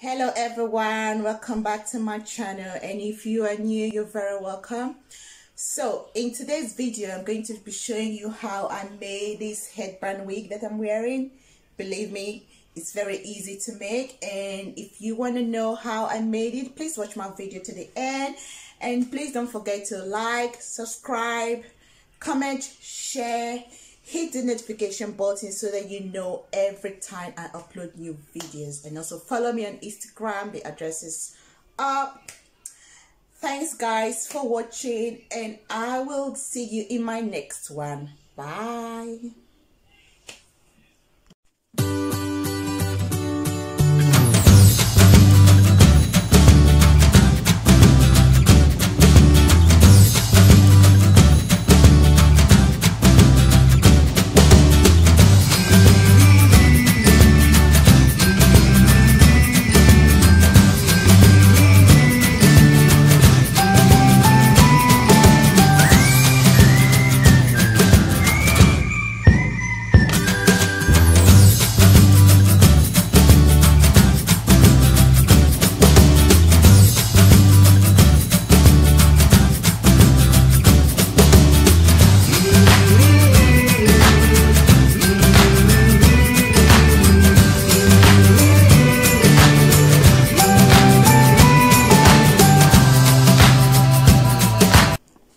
Hello everyone, welcome back to my channel, and if you are new, you're very welcome. So in today's video I'm going to be showing you how I made this headband wig that I'm wearing. Believe me, it's very easy to make, and if you want to know how I made it, please watch my video to the end, and please don't forget to like, subscribe, comment, share, hit the notification button so that you know every time I upload new videos, and also follow me on Instagram. The address is up. Thanks guys for watching, and I will see you in my next one. Bye.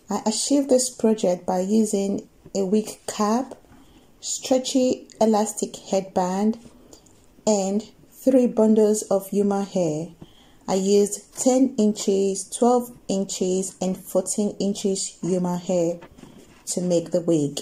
I achieved this project by using a wig cap, stretchy elastic headband, and 3 bundles of human hair. I used 10 inches, 12 inches, and 14 inches human hair to make the wig.